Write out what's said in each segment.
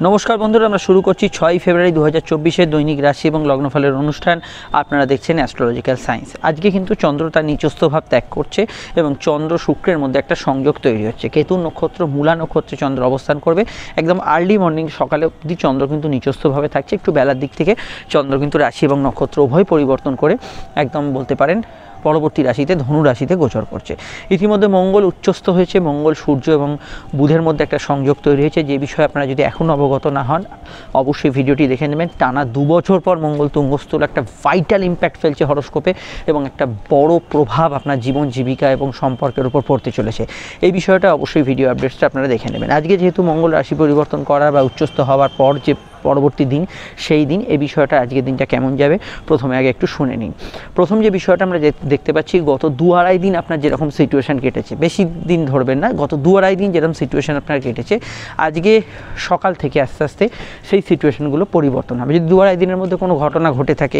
নমস্কার বন্ধুরা, আমরা শুরু করছি 6 ফেব্রুয়ারি 2024 দৈনিক রাশি এবং লগ্নফলের অনুষ্ঠান। আপনারা দেখছেন অ্যাস্ট্রোলজিক্যাল সায়েন্স। আজকে কিন্তু চন্দ্র তার নিচস্থ ভাব ত্যাগ করছে এবং চন্দ্র শুক্রের মধ্যে একটা সংযোগ তৈরি হচ্ছে। কেতু নক্ষত্র মূলা নক্ষত্রে চন্দ্র অবস্থান করবে। একদম আর্লি মর্নিং সকালে অবধি চন্দ্র কিন্তু নিচস্থভাবে থাকছে। একটু বেলার দিক থেকে চন্দ্র কিন্তু রাশি এবং নক্ষত্র উভয় পরিবর্তন করে একদম বলতে পারেন পরবর্তী রাশিতে ধনু রাশিতে গোচর করছে। ইতিমধ্যে মঙ্গল উচ্চস্থ হয়েছে। মঙ্গল সূর্য এবং বুধের মধ্যে একটা সংযোগ তৈরি হয়েছে, যে বিষয়ে আপনারা যদি এখনও অবগত না হন অবশ্যই ভিডিওটি দেখে নেবেন। টানা 2 বছর পর মঙ্গল তুঙ্গস্থল একটা ভাইটাল ইম্প্যাক্ট ফেলছে হরোস্কোপে এবং একটা বড় প্রভাব আপনার জীবন জীবিকা এবং সম্পর্কের উপর পড়তে চলেছে। এই বিষয়টা অবশ্যই ভিডিও আপডেটসটা আপনারা দেখে নেবেন। আজকে যেহেতু মঙ্গল রাশি পরিবর্তন করার বা উচ্চস্থ হওয়ার পর যে পরবর্তী দিন, সেই দিন এই বিষয়টা আজকের দিনটা কেমন যাবে প্রথমে আগে একটু শুনে নিন। প্রথম যে বিষয়টা আমরা দেখতে পাচ্ছি, গত 2-2.5 দিন আপনার যেরকম সিচুয়েশান কেটেছে, বেশি দিন ধরবেন না, গত 2-2.5 দিন যেরকম সিচুয়েশান আপনার কেটেছে, আজকে সকাল থেকে আস্তে আস্তে সেই সিচুয়েশানগুলো পরিবর্তন হবে। যদি 2-2.5 দিনের মধ্যে কোনো ঘটনা ঘটে থাকে,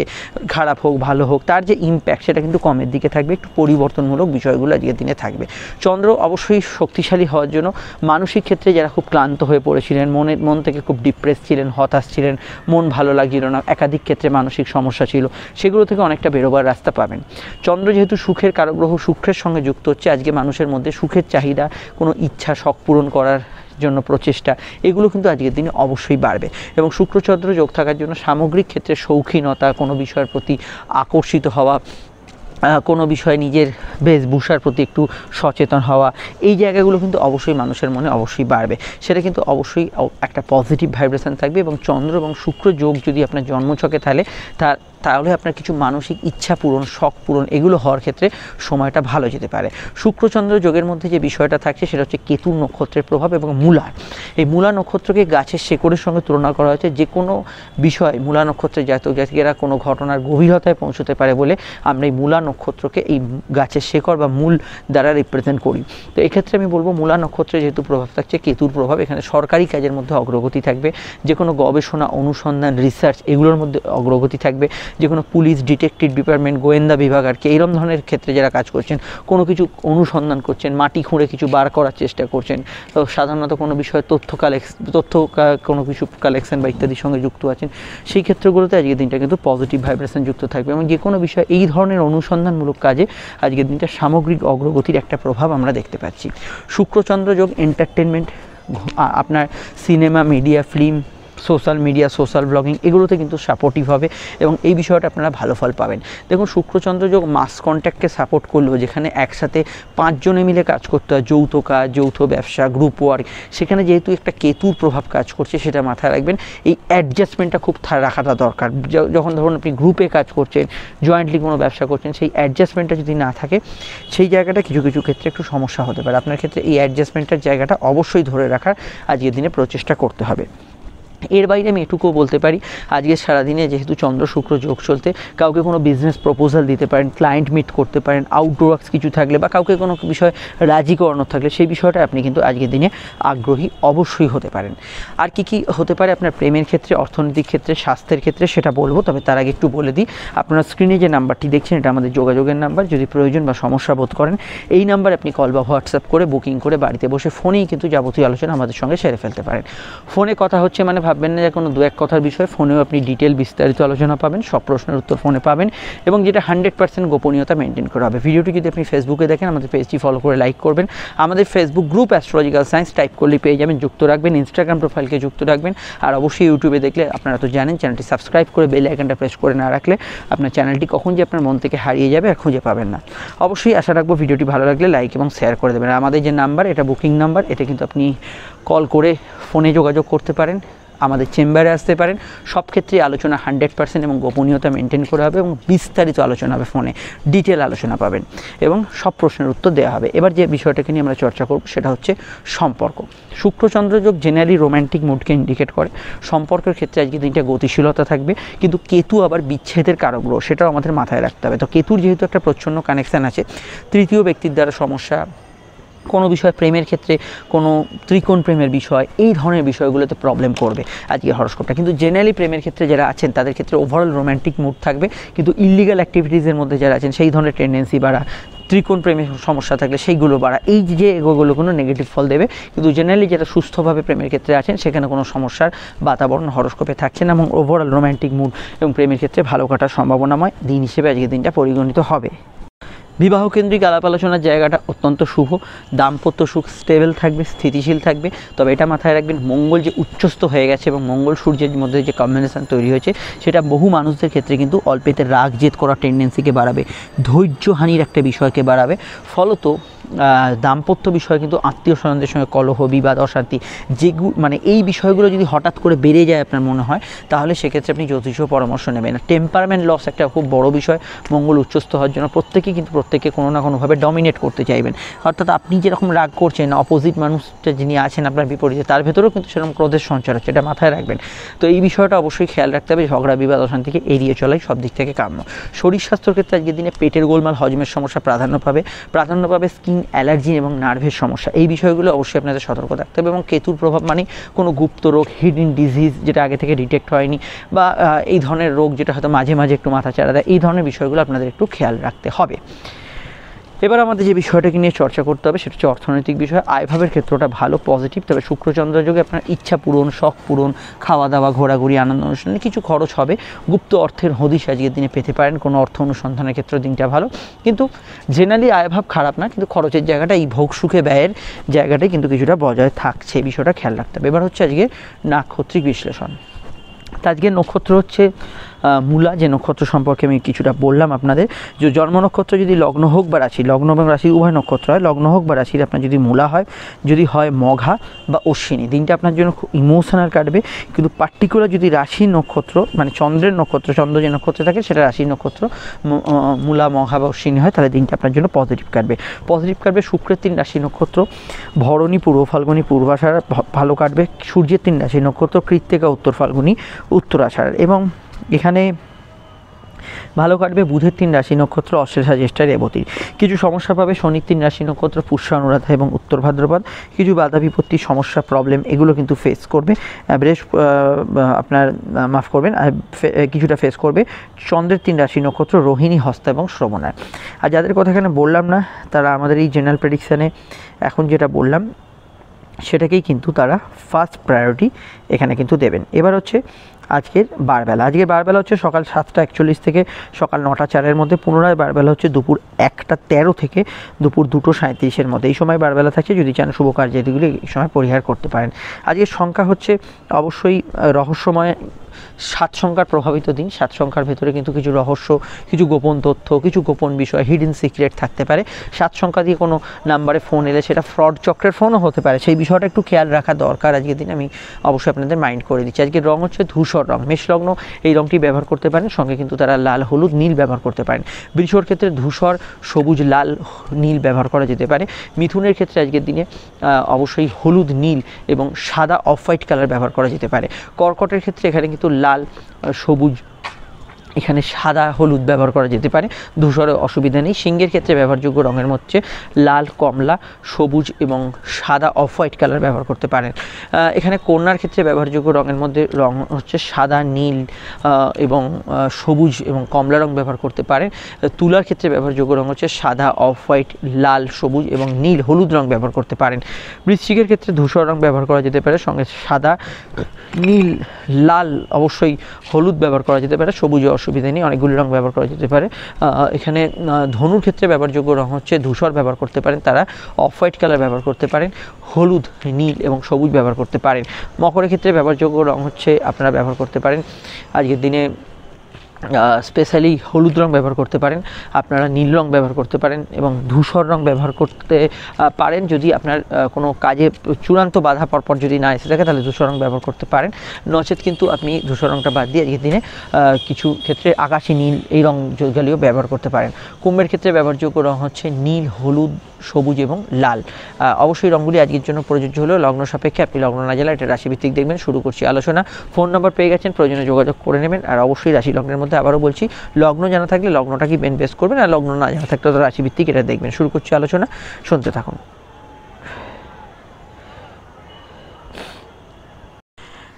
খারাপ হোক ভালো হোক, তার যে ইম্প্যাক্ট সেটা কিন্তু কমের দিকে থাকবে। একটু পরিবর্তনমূলক বিষয়গুলো আজকের দিনে থাকবে। চন্দ্র অবশ্যই শক্তিশালী হওয়ার জন্য মানসিক ক্ষেত্রে যারা খুব ক্লান্ত হয়ে পড়েছিলেন, মন থেকে খুব ডিপ্রেস ছিলেন, হতাশ ছিলেন, মন ভালো লাগছিল না, একাধিক ক্ষেত্রে মানসিক সমস্যা ছিল, সেগুলো থেকে অনেকটা বেরোবার রাস্তা পাবেন। চন্দ্র যেহেতু সুখের কারগ্রহ, শুক্রের সঙ্গে যুক্ত হচ্ছে, আজকে মানুষের মধ্যে সুখের চাহিদা, কোনো ইচ্ছা শখ পূরণ করার জন্য প্রচেষ্টা, এগুলো কিন্তু আজকের দিনে অবশ্যই বাড়বে। এবং শুক্রচন্দ্র যোগ থাকার জন্য সামগ্রিক ক্ষেত্রে শৌখিনতা, কোনো বিষয়ের প্রতি আকর্ষিত হওয়া, কোনো বিষয়ে নিজের বেশভূষার প্রতি একটু সচেতন হওয়া, এই জায়গাগুলো কিন্তু অবশ্যই মানুষের মনে অবশ্যই বাড়বে। সেটা কিন্তু অবশ্যই একটা পজিটিভ ভাইব্রেশন থাকবে। এবং চন্দ্র এবং শুক্র যোগ যদি আপনার জন্মছকে তাহলে আপনার কিছু মানসিক ইচ্ছা পূরণ, শখ পূরণ, এগুলো হওয়ার ক্ষেত্রে সময়টা ভালো যেতে পারে। শুক্রচন্দ্র যোগের মধ্যে যে বিষয়টা থাকছে সেটা হচ্ছে কেতুর নক্ষত্রের প্রভাব এবং মূলার। এই মূলা নক্ষত্রকে গাছের শেকড়ের সঙ্গে তুলনা করা হয়েছে। যে কোনো বিষয় মূলা নক্ষত্রের জাতক জাতিকেরা কোনো ঘটনার গভীরতায় পৌঁছতে পারে বলে আমরা এই মূলা নক্ষত্রকে এই গাছের শেকড় বা মূল দ্বারা রিপ্রেজেন্ট করি। তো এক্ষেত্রে আমি বলবো মূলা নক্ষত্রে যেহেতু প্রভাব থাকছে কেতুর প্রভাব, এখানে সরকারি কাজের মধ্যে অগ্রগতি থাকবে। যে কোনো গবেষণা, অনুসন্ধান, রিসার্চ, এগুলোর মধ্যে অগ্রগতি থাকবে। যে কোনো পুলিশ, ডিটেকটিভ ডিপার্টমেন্ট, গোয়েন্দা বিভাগ আর কি এইরকম ধরনের ক্ষেত্রে যারা কাজ করছেন, কোনো কিছু অনুসন্ধান করছেন, মাটি খুঁড়ে কিছু বার করার চেষ্টা করছেন, তো সাধারণত কোনো বিষয়ে কোনো কিছু কালেকশন বা ইত্যাদির সঙ্গে যুক্ত আছেন, সেই ক্ষেত্রগুলোতে আজকের দিনটা কিন্তু পজিটিভ ভাইব্রেশন যুক্ত থাকবে। এবং যে কোনো বিষয় এই ধরনের অনুসন্ধানমূলক কাজে আজকের দিনটা সামগ্রিক অগ্রগতির একটা প্রভাব আমরা দেখতে পাচ্ছি। শুক্রচন্দ্র যোগ এন্টারটেনমেন্ট, আপনার cinema, media, film, social media, social blogging, এগুলোতে কিন্তু সাপোর্টিভ হবে এবং এই বিষয়টা আপনারা ভালো ফল পাবেন। দেখুন, শুক্রচন্দ্র যোগ মাস কন্ট্যাক্টকে সাপোর্ট করলেও, যেখানে একসাথে 5 জনে মিলে কাজ করতে হয়, যৌথ কাজ, যৌথ ব্যবসা, গ্রুপ ওয়ার্ক, সেখানে যেহেতু একটা কেতুর প্রভাব কাজ করছে, সেটা মাথায় রাখবেন। এই অ্যাডজাস্টমেন্টটা খুব রাখাটা দরকার। যখন ধরুন আপনি গ্রুপে কাজ করছেন, জয়েন্টলি কোনো ব্যবসা করছেন, সেই অ্যাডজাস্টমেন্টটা যদি না থাকে, সেই জায়গাটা কিছু কিছু ক্ষেত্রে একটু সমস্যা হতে পারে। আপনার ক্ষেত্রে এই অ্যাডজাস্টমেন্টের জায়গাটা অবশ্যই ধরে রাখার আজকের দিনে প্রচেষ্টা করতে হবে। এর বাইরে আমি এটুকুও বলতে পারি, আজকে সারাদিনে যেহেতু চন্দ্র শুক্র যোগ চলতে, কাউকে কোনো বিজনেস প্রপোজাল দিতে পারেন, ক্লায়েন্ট মিট করতে পারেন, আউটডোর্স কিছু থাকলে বা কাউকে কোনো বিষয় রাজি করানো থাকলে, সেই বিষয়টা আপনি কিন্তু আজকের দিনে আগ্রহী অবশ্যই হতে পারেন। আর কি হতে পারে আপনার প্রেমের ক্ষেত্রে, অর্থনৈতিক ক্ষেত্রে, স্বাস্থ্যের ক্ষেত্রে, সেটা বলবো। তবে তার আগে একটু বলে দিই, আপনারা স্ক্রিনে যে নাম্বারটি দেখছেন এটা আমাদের যোগাযোগের নাম্বার। যদি প্রয়োজন বা সমস্যা বোধ করেন, এই নাম্বারে আপনি কল বা হোয়াটসঅ্যাপ করে বুকিং করে বাড়িতে বসে ফোনেই কিন্তু যাবতীয় আলোচনা আমাদের সঙ্গে সেরে ফেলতে পারেন। ফোনে কথা হচ্ছে মানে ভাববেন না যে কোনো 2-1 কথার বিষয়, ফোনেও আপনি ডিটেল বিস্তারিত আলোচনা পাবেন, সব প্রশ্নের উত্তর ফোনে পাবেন এবং যেটা 100% গোপনীয়তা মেনটেন করা হবে। ভিডিওটি যদি আপনি ফেসবুকে দেখেন, আমাদের পেজটি ফলো করে লাইক করবেন। আমাদের Facebook group astrological science type করলেই পেয়ে যাবেন, যুক্ত রাখবেন। ইনস্টাগ্রাম প্রোফাইলকে যুক্ত রাখবেন। আর অবশ্যই ইউটিউবে দেখলে আপনারা তো জানেন, চ্যানেলটি সাবস্ক্রাইব করে বেল আইকনটা প্রেস করে না রাখলে আপনার চ্যানেলটি কখন যে আপনার মন থেকে হারিয়ে যাবে আর খুঁজে পাবেন না। অবশ্যই আশা রাখবো ভিডিওটি ভালো লাগলে লাইক এবং শেয়ার করে দেবেন। আর আমাদের যে নাম্বার, এটা বুকিং নাম্বার, এটা কিন্তু আপনি কল করে ফোনে যোগাযোগ করতে পারেন, আমাদের চেম্বারে আসতে পারেন। সব ক্ষেত্রেই আলোচনা 100% এবং গোপনীয়তা মেনটেন করা হবে এবং বিস্তারিত আলোচনা হবে, ফোনে ডিটেল আলোচনা পাবেন এবং সব প্রশ্নের উত্তর দেওয়া হবে। এবার যে বিষয়টাকে নিয়ে আমরা চর্চা করব সেটা হচ্ছে সম্পর্ক। শুক্রচন্দ্র যোগ জেনারেলি রোম্যান্টিক মুডকে ইন্ডিকেট করে। সম্পর্কের ক্ষেত্রে আজকে দিনটা গতিশীলতা থাকবে, কিন্তু কেতু আবার বিচ্ছেদের কারগ্রহ, সেটাও আমাদের মাথায় রাখতে হবে। তো কেতুর যেহেতু একটা প্রচ্ছন্ন কানেকশান আছে, তৃতীয় ব্যক্তির দ্বারা সমস্যা, কোনো বিষয় প্রেমের ক্ষেত্রে, কোনো ত্রিকোণ প্রেমের বিষয়, এই ধরনের বিষয়গুলোতে প্রবলেম করবে আজকে হরস্কোপটা। কিন্তু জেনারেলি প্রেমের ক্ষেত্রে যারা আছেন তাদের ক্ষেত্রে ওভারঅল রোম্যান্টিক মুড থাকবে, কিন্তু ইলিগাল অ্যাক্টিভিটিসের মধ্যে যারা আছেন সেই ধরনের টেন্ডেন্সি বা ত্রিকোণ প্রেমের সমস্যা থাকলে সেইগুলো বাড়া, এই যে এগুলো কোনো নেগেটিভ ফল দেবে। কিন্তু জেনারেলি যারা সুস্থভাবে প্রেমের ক্ষেত্রে আছেন সেখানে কোনো সমস্যার বাতাবরণ হরস্কোপে থাকছে না এবং ওভারঅল রোম্যান্টিক মুড এবং প্রেমের ক্ষেত্রে ভালো কাটার সম্ভাবনাময় দিন হিসেবে আজকের দিনটা পরিগণিত হবে। বিবাহ কেন্দ্রিক আলাপ আলোচনার জায়গাটা অত্যন্ত শুভ, দাম্পত্য সুখ স্টেবল থাকবে, স্থিতিশীল থাকবে। তবে এটা মাথায় রাখবেন, মঙ্গল যে উচ্চস্থ হয়ে গেছে এবং মঙ্গল সূর্যের মধ্যে যে কম্বিনেশন তৈরি হয়েছে সেটা বহু মানুষদের ক্ষেত্রে কিন্তু অল্পেতে রাগ জেদ করার টেন্ডেন্সিকে বাড়াবে, ধৈর্যহানির একটা বিষয়কে বাড়াবে। ফলত দাম্পত্য বিষয়ে কিন্তু আত্মীয় স্বজনদের সঙ্গে কলহ, বিবাদ, অশান্তি যেগুলো মানে এই বিষয়গুলো যদি হঠাৎ করে বেড়ে যায় আপনার মনে হয়, তাহলে সেক্ষেত্রে আপনি জ্যোতিষ পরামর্শ নেবেন না। টেম্পারমেন্ট লস একটা খুব বড় বিষয়। মঙ্গল উচ্চস্থ হওয়ার জন্য প্রত্যেকেই কিন্তু প্রত্যেককে কোনো না কোনোভাবে ডমিনেট করতে চাইবেন। অর্থাৎ আপনি যেরকম রাগ করছেন, অপোজিট মানুষটা যিনি আছেন আপনার বিপরীতে, তার ভেতরেও কিন্তু সেরকম ক্রোধের সঞ্চার হচ্ছে, এটা মাথায় রাখবেন। তো এই বিষয়টা অবশ্যই খেয়াল রাখতে হবে। ঝগড়া, বিবাদ, অশান্তিকে এড়িয়ে চলাই সব দিক থেকে কাম্য। শরীর স্বাস্থ্যের ক্ষেত্রে আজকের দিনে পেটের গোলমাল, হজমের সমস্যা প্রাধান্য পাবে স্কিন অ্যালার্জি এবং নার্ভের সমস্যা। এই বিষয়গুলো অবশ্যই আপনাদের সতর্ক থাকতে হবে। এবং কেতুর প্রভাব মানে কোনো গুপ্ত রোগ, হিডেন ডিজিজ যেটা আগে থেকে ডিটেক্ট হয়নি, বা এই ধরনের রোগ যেটা হয়তো মাঝে মাঝে একটু মাথাচাড়া দেয়, এই ধরনের বিষয়গুলো আপনাদের একটু খেয়াল রাখতে হবে। এবার আমাদের যে বিষয়টাকে নিয়ে চর্চা করতে হবে সেটা হচ্ছে অর্থনৈতিক বিষয়। আয়ভাবের ক্ষেত্রটা ভালো, পজিটিভ। তবে শুক্রচন্দ্র যোগে আপনার ইচ্ছা পূরণ, শখ পূরণ, খাওয়া দাওয়া, ঘোরাঘুরি, আনন্দ অনুষ্ঠানে কিছু খরচ হবে। গুপ্ত অর্থের হদিশ আজকের দিনে পেতে পারেন। কোনো অর্থ অনুসন্ধানের ক্ষেত্রে দিনটা ভালো, কিন্তু জেনারেলি আয়ভাব খারাপ না, কিন্তু খরচের জায়গাটা, এই ভোগ সুখে ব্যয়ের জায়গাটাই কিন্তু কিছুটা বজায় থাকছে। এই বিষয়টা খেয়াল রাখতে হবে। এবার হচ্ছে আজকে নাক্ষত্রিক বিশ্লেষণ। তা আজকের নক্ষত্র হচ্ছে মূলা, যে নক্ষত্র সম্পর্কে আমি কিছুটা বললাম আপনাদের। যে জন্ম নক্ষত্র যদি লগ্ন হোক বা রাশি, লগ্ন এবং রাশি উভয় নক্ষত্র হয়, লগ্ন হোক বা রাশির আপনার যদি মূলা হয়, যদি হয় মঘা বা অশ্বিনী, দিনটা আপনার জন্য খুব ইমোশনাল কাটবে। কিন্তু পার্টিকুলার যদি রাশির নক্ষত্র মানে চন্দ্রের নক্ষত্র, চন্দ্র যে নক্ষত্রে থাকে সেটা রাশির নক্ষত্র মূলা, মঘা বা অশ্বিনী হয়, তাহলে দিনটা আপনার জন্য পজিটিভ কাটবে। শুক্রের 3 রাশি নক্ষত্র, ভরণী, পূর্ব ফাল্গুনী, পূর্বাষাঢ় ভালো কাটবে। সূর্যের 3 রাশি নক্ষত্র, কৃত্তিকা, উত্তর ফাল্গুনী, উত্তরাষাঢ়। এবং এখানে ভালো কাটবে বুধের 3 রাশি নক্ষত্র, অশ্লেষা, জ্যেষ্ঠা, রেবতী। কিছু সমস্যা পাবে শনির 3 রাশি নক্ষত্র, পুষ্যা, অনুরাধা এবং উত্তর ভাদ্রপদ। কিছু বাধা বিপত্তি, সমস্যা, প্রবলেম এগুলো কিন্তু ফেস করবে। আপনার মাফ করবেন, কিছুটা ফেস করবে চন্দ্রের 3 রাশি নক্ষত্র, রোহিণী, হস্তা এবং শ্রবণায়। আর যাদের কথা এখানে বললাম না, তারা আমাদের এই জেনারেল প্রেডিকশানে এখন যেটা বললাম সেটাকেই কিন্তু তারা ফার্স্ট প্রায়োরিটি এখানে কিন্তু দেবেন। এবার হচ্ছে আজকের বারবেলা হচ্ছে সকাল 7:41 থেকে সকাল 9:04 মধ্যে। পুনরায় বারবেলা হচ্ছে দুপুর 1:13 থেকে দুপুর 2:37 মধ্যে। এই সময় বারবেলা থাকছে। যদি চান শুভ কার্যাদিগুলি এই সময় পরিহার করতে পারেন। আজকের সংখ্যা হচ্ছে অবশ্যই রহস্যময় 7 সংখ্যার প্রভাবিত দিন। 7 সংখ্যার ভেতরে কিন্তু কিছু রহস্য, কিছু গোপন তথ্য, কিছু গোপন বিষয়, হিডেন সিক্রেট থাকতে পারে। 7 সংখ্যা দিয়ে কোনো নাম্বারে ফোন এলে সেটা ফ্রড চক্রের ফোনও হতে পারে, সেই বিষয়টা একটু খেয়াল রাখা দরকার আজকের দিন। আমি অবশ্যই আপনাদের মাইন্ড করে দিচ্ছি। আজকের রং হচ্ছে ধূসর রং। মেষলগ্ন এই রংটি ব্যবহার করতে পারেন, সঙ্গে কিন্তু তারা লাল, হলুদ, নীল ব্যবহার করতে পারেন। বৃষর ক্ষেত্রে ধূসর, সবুজ, লাল, নীল ব্যবহার করা যেতে পারে। মিথুনের ক্ষেত্রে আজকের দিনে অবশ্যই হলুদ, নীল এবং সাদা অফ হোয়াইট কালার ব্যবহার করা যেতে পারে। কর্কটের ক্ষেত্রে এখানে কিন্তু লাল, সবুজ, এখানে সাদা, হলুদ ব্যবহার করা যেতে পারে। ধূসরে অসুবিধা নেই। সিংহের ক্ষেত্রে ব্যবহারযোগ্য রঙের মধ্যে লাল, কমলা, সবুজ এবং সাদা অফ হোয়াইট কালার ব্যবহার করতে পারেন। এখানে কন্যার ক্ষেত্রে ব্যবহারযোগ্য রঙের মধ্যে রং হচ্ছে সাদা, নীল এবং সবুজ এবং কমলা রং ব্যবহার করতে পারেন। তুলার ক্ষেত্রে ব্যবহারযোগ্য রং হচ্ছে সাদা, অফ হোয়াইট, লাল, সবুজ এবং নীল, হলুদ রং ব্যবহার করতে পারেন। বৃশ্চিকের ক্ষেত্রে ধূসর রং ব্যবহার করা যেতে পারে, সঙ্গে সাদা, নীল, লাল, অবশ্যই হলুদ ব্যবহার করা যেতে পারে। সবুজ অসুবিধা নেই, অনেকগুলি রং ব্যবহার করা যেতে পারে। এখানে ধনুর ক্ষেত্রে ব্যবহারযোগ্য রং হচ্ছে ধূসর ব্যবহার করতে পারেন, তারা অফ হোয়াইট কালার ব্যবহার করতে পারেন, হলুদ, নীল এবং সবুজ ব্যবহার করতে পারেন। মকরের ক্ষেত্রে ব্যবহারযোগ্য রং হচ্ছে আপনারা ব্যবহার করতে পারেন আজকের দিনে স্পেশালি হলুদ রং ব্যবহার করতে পারেন, আপনারা নীল রং ব্যবহার করতে পারেন এবং ধূসর রং ব্যবহার করতে পারেন। যদি আপনার কোনো কাজে চূড়ান্ত বাধা পরপর যদি না এসে থাকে তাহলে ধূসর রং ব্যবহার করতে পারেন। নচেত কিন্তু আপনি ধূসর রংটা বাদ দিয়ে আজকের দিনে কিছু ক্ষেত্রে আকাশি নীল এই রং জ্বালিও ব্যবহার করতে পারেন। কুম্ভের ক্ষেত্রে ব্যবহারযোগ্য রং হচ্ছে নীল, হলুদ, সবুজ এবং লাল। অবশ্যই রঙগুলি আজকের জন্য প্রযোজ্য হলেও লগ্ন সাপেক্ষে আপনি লগ্ন না জেলা এটা রাশিভিত্তিক দেখবেন। শুরু করছি আলোচনা। ফোন নাম্বার পেয়ে গেছেন, প্রয়োজনে যোগাযোগ করে নেবেন। আর অবশ্যই রাশি লগ্নের মধ্যে আবারও বলছি, লগ্ন জানা থাকলে লগ্নটা কি বেন বেস করবেন, আর লগ্ন না জানা থাকলে তো রাশিভিত্তিক এটা দেখবেন। শুরু করছি আলোচনা, শুনতে থাকুন।